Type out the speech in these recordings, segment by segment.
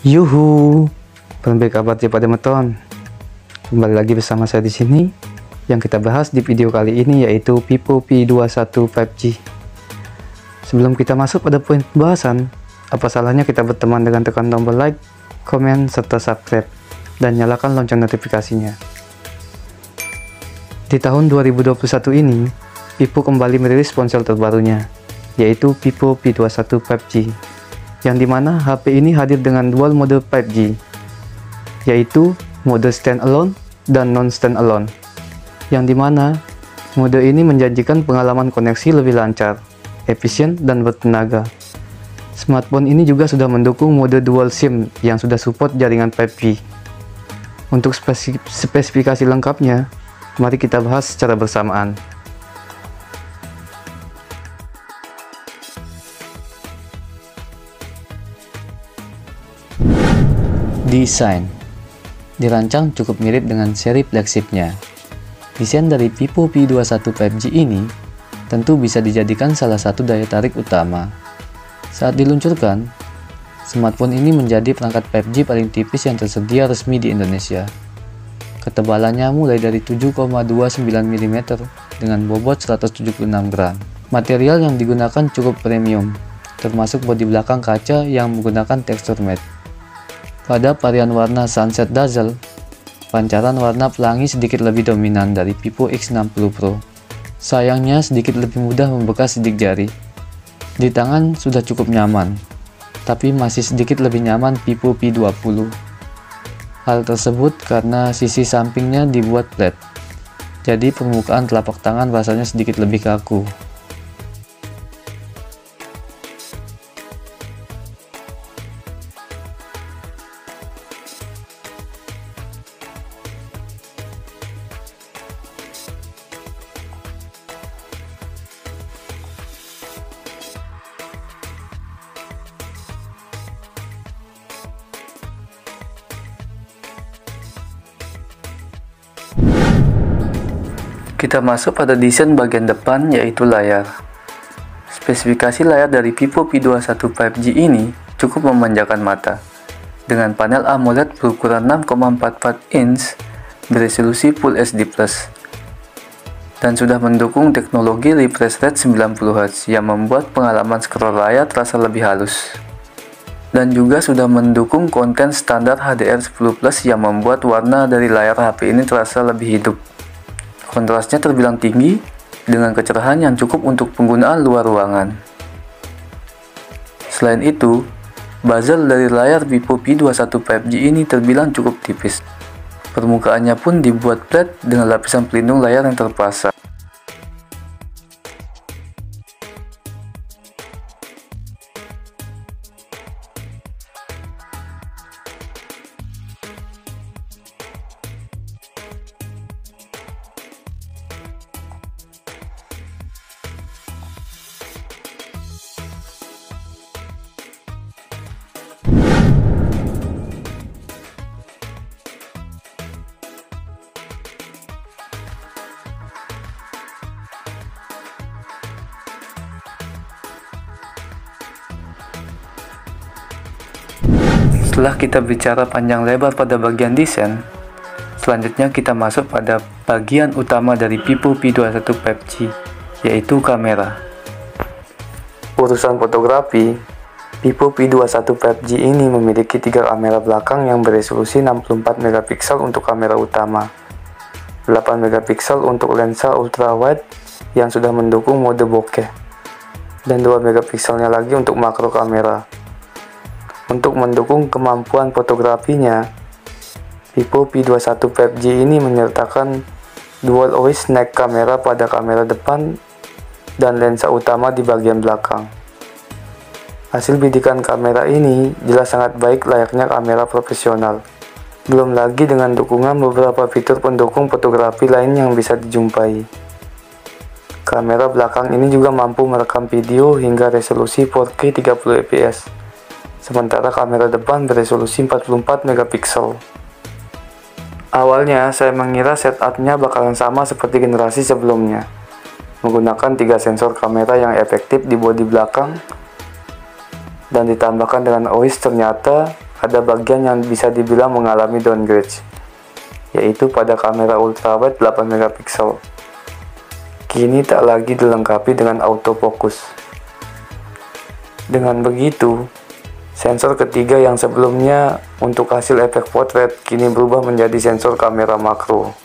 Yuhu, baik kabar pada meton. Kembali lagi bersama saya di sini. Yang kita bahas di video kali ini yaitu Vivo V21 5G. Sebelum kita masuk pada poin pembahasan, apa salahnya kita berteman dengan tekan tombol like, komen, serta subscribe, dan nyalakan lonceng notifikasinya. Di tahun 2021 ini, Vivo kembali merilis ponsel terbarunya, yaitu Vivo V21 5G. Yang dimana HP ini hadir dengan dual mode 5G, yaitu mode standalone dan non-standalone, yang dimana mode ini menjanjikan pengalaman koneksi lebih lancar, efisien, dan bertenaga. Smartphone ini juga sudah mendukung mode dual SIM yang sudah support jaringan 5G. Untuk spesifikasi lengkapnya, mari kita bahas secara bersamaan. Desain dirancang cukup mirip dengan seri flagshipnya. Desain dari Vivo V21 5G ini tentu bisa dijadikan salah satu daya tarik utama. Saat diluncurkan, smartphone ini menjadi perangkat 5G paling tipis yang tersedia resmi di Indonesia. Ketebalannya mulai dari 7,29 mm dengan bobot 176 gram. Material yang digunakan cukup premium, termasuk bodi belakang kaca yang menggunakan tekstur matte. Pada varian warna Sunset Dazzle, pancaran warna pelangi sedikit lebih dominan dari Vivo X60 Pro. Sayangnya sedikit lebih mudah membekas sidik jari. Di tangan sudah cukup nyaman, tapi masih sedikit lebih nyaman Vivo V20. Hal tersebut karena sisi sampingnya dibuat flat, jadi permukaan telapak tangan rasanya sedikit lebih kaku. Kita masuk pada desain bagian depan, yaitu layar. Spesifikasi layar dari Vivo V21 5G ini cukup memanjakan mata, dengan panel AMOLED berukuran 6,44 inch beresolusi Full HD+, dan sudah mendukung teknologi refresh rate 90Hz yang membuat pengalaman scroll layar terasa lebih halus. Dan juga sudah mendukung konten standar HDR10+ yang membuat warna dari layar HP ini terasa lebih hidup. Kontrasnya terbilang tinggi, dengan kecerahan yang cukup untuk penggunaan luar ruangan. Selain itu, bezel dari layar Vivo V21 5G ini terbilang cukup tipis. Permukaannya pun dibuat flat dengan lapisan pelindung layar yang terpasang. Setelah kita bicara panjang lebar pada bagian desain, selanjutnya kita masuk pada bagian utama dari Vivo V21 5G, yaitu kamera. Urusan fotografi, Vivo V21 5G ini memiliki 3 kamera belakang yang beresolusi 64 megapiksel untuk kamera utama, 8 megapiksel untuk lensa ultrawide yang sudah mendukung mode bokeh, dan 2 megapikselnya lagi untuk makro kamera. Untuk mendukung kemampuan fotografinya, Vivo V21 5G ini menyertakan dual OIS neck kamera pada kamera depan dan lensa utama di bagian belakang. Hasil bidikan kamera ini jelas sangat baik layaknya kamera profesional. Belum lagi dengan dukungan beberapa fitur pendukung fotografi lain yang bisa dijumpai. Kamera belakang ini juga mampu merekam video hingga resolusi 4K 30 fps. Sementara kamera depan beresolusi 44 megapiksel. Awalnya saya mengira setupnya bakalan sama seperti generasi sebelumnya, menggunakan 3 sensor kamera yang efektif di bodi belakang, dan ditambahkan dengan OIS. Ternyata ada bagian yang bisa dibilang mengalami downgrade, yaitu pada kamera ultrawide 8 megapiksel. Kini tak lagi dilengkapi dengan autofocus. Dengan begitu, sensor ketiga yang sebelumnya untuk hasil efek potret kini berubah menjadi sensor kamera makro.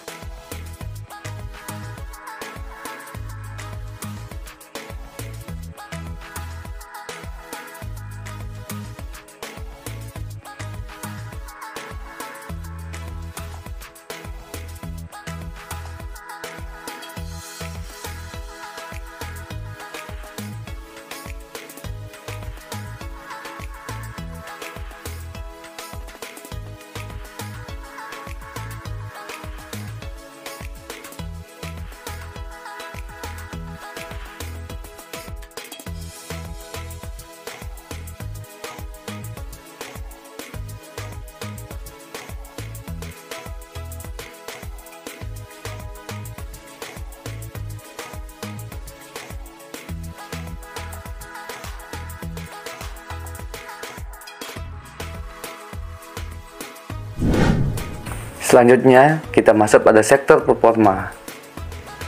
Selanjutnya, kita masuk pada sektor performa.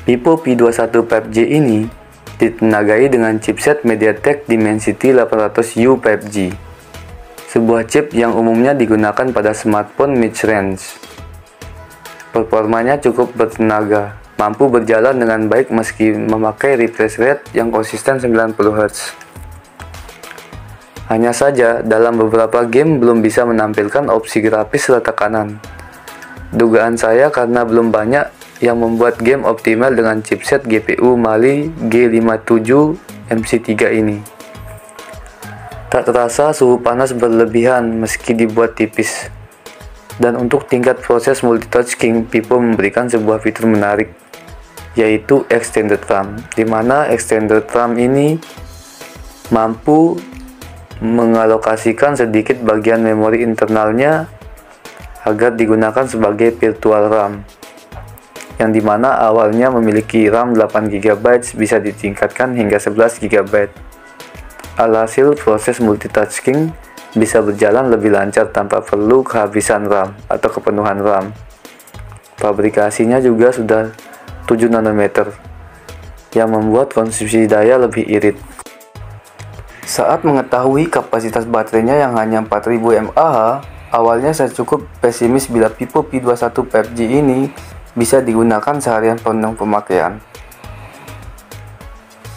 Vivo P21 5G ini ditenagai dengan chipset MediaTek Dimensity 800U 5G, sebuah chip yang umumnya digunakan pada smartphone mid-range. Performanya cukup bertenaga, mampu berjalan dengan baik meski memakai refresh rate yang konsisten 90 Hz. Hanya saja, dalam beberapa game belum bisa menampilkan opsi grafis rata kanan. Dugaan saya karena belum banyak yang membuat game optimal dengan chipset GPU Mali G57 MC3 ini. Tak terasa suhu panas berlebihan meski dibuat tipis. Dan untuk tingkat proses multitasking, Vivo memberikan sebuah fitur menarik, yaitu Extended RAM, di mana Extended RAM ini mampu mengalokasikan sedikit bagian memori internalnya agar digunakan sebagai virtual RAM, yang dimana awalnya memiliki RAM 8 GB bisa ditingkatkan hingga 11 GB. Alhasil proses multitasking bisa berjalan lebih lancar tanpa perlu kehabisan RAM atau kepenuhan RAM. Pabrikasinya juga sudah 7 nanometer, yang membuat konsumsi daya lebih irit. Saat mengetahui kapasitas baterainya yang hanya 4000 mAh, awalnya saya cukup pesimis bila Vivo P21 5G ini bisa digunakan seharian penuh pemakaian.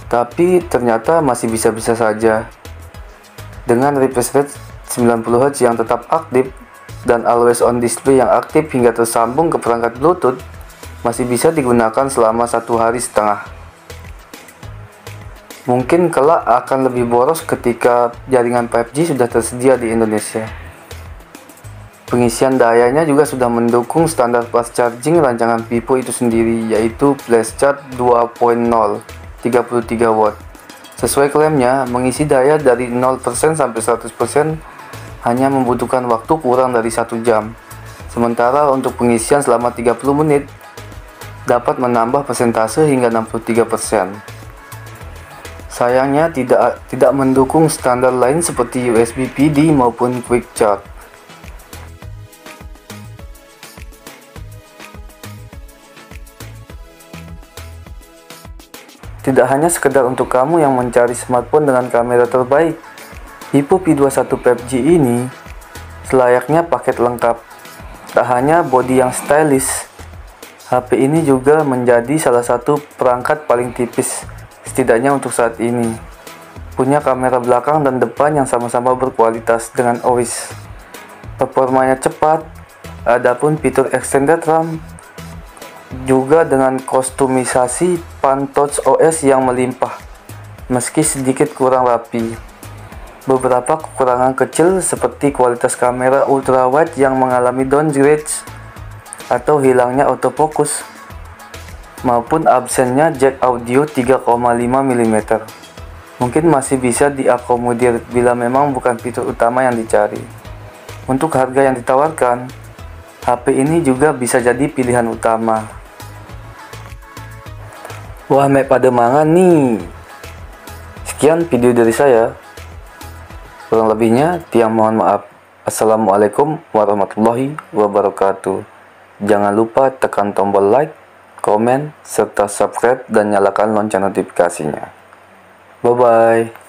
Tapi ternyata masih bisa-bisa saja. Dengan refresh rate 90 Hz yang tetap aktif dan always on display yang aktif hingga tersambung ke perangkat Bluetooth, masih bisa digunakan selama 1,5 hari. Mungkin kelak akan lebih boros ketika jaringan 5G sudah tersedia di Indonesia. Pengisian dayanya juga sudah mendukung standar fast charging rancangan Vivo itu sendiri, yaitu Flash Charge 2.0 33 watt. Sesuai klaimnya, mengisi daya dari 0% sampai 100% hanya membutuhkan waktu kurang dari 1 jam. Sementara untuk pengisian selama 30 menit dapat menambah persentase hingga 63%. Sayangnya tidak mendukung standar lain seperti USB PD maupun Quick Charge. Tidak hanya sekedar untuk kamu yang mencari smartphone dengan kamera terbaik, Vivo P21 5G ini selayaknya paket lengkap. Tak hanya bodi yang stylish, HP ini juga menjadi salah satu perangkat paling tipis, setidaknya untuk saat ini. Punya kamera belakang dan depan yang sama-sama berkualitas dengan OIS. Performanya cepat, adapun fitur Extended RAM juga dengan kostumisasi Touch OS yang melimpah, meski sedikit kurang rapi. Beberapa kekurangan kecil seperti kualitas kamera ultrawide yang mengalami downgrade atau hilangnya autofocus, maupun absennya jack audio 3,5 mm. Mungkin masih bisa diakomodir bila memang bukan fitur utama yang dicari. Untuk harga yang ditawarkan, HP ini juga bisa jadi pilihan utama. Wah, pada mangan nih. Sekian video dari saya. Kurang lebihnya, tiang mohon maaf. Assalamualaikum warahmatullahi wabarakatuh. Jangan lupa tekan tombol like, komen, serta subscribe dan nyalakan lonceng notifikasinya. Bye-bye.